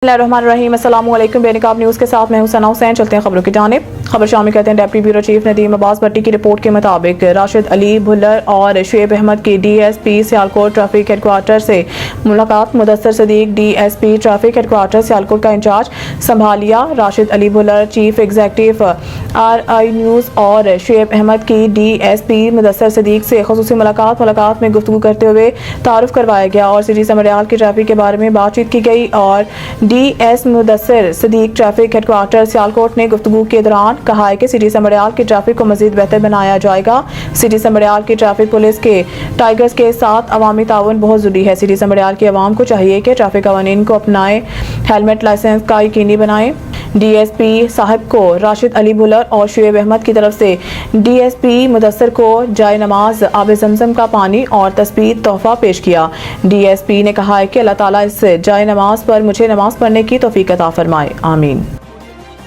बिस्मिल्लाहिर्रहमानिर्रहीम। अस्सलाम वालेकुम। बेनकाब न्यूज़ के साथ मैं हूं सना हुसैन। चलते हैं खबरों की जानिब। खबर शामिल करते हैं deputy bureau chief Nadeem Abbas Bhatti की रिपोर्ट के मुताबिक राशिद अली भुल्लर और शुएब अहमद की DSP सियालकोट ट्रैफिक हेडक्वार्टर से मुलाकात। Mudassar Sadiq DSP traffic headquarter Sialkot का इंचार्ज संभाल लिया। Rashid Ali Bhullar chief executive RI news और शुएब अहमद की DSP मुदस्सर सदीक से खुसूसी मुलाकात में गुफ्तगू करते हुए तारुफ करवाया गया और सिटी समरियाल की ट्रैफिक के बारे में बातचीत की गई और DS Mudassar Sadiq traffic headquarter Sialkot ने गुफ्तगू के दौरान कहा है कि सिटी समरियाल की ट्रैफिक को मजीद बेहतर बनाया जाएगा। सिटी समरियाल की ट्रैफिक पुलिस के टाइगर्स के साथ अवामी ताउन बहुत जरूरी है। सिटी समरियाल की आवाम को चाहिए कि ट्रैफिक कवानीन को अपनाएं, हेलमेट लाइसेंस का यकीनी बनाएं। DSP साहब को राशिद अली भुल्लर और शुएब अहमद की तरफ से DSP मुदस्सर को जाए नमाज, आब जमजम का पानी और तस्बीह तोहफा पेश किया। DSP ने कहा है कि अल्लाह ताला इस जाए नमाज पर मुझे नमाज पढ़ने की तौफीक अता फरमाए। आमीन।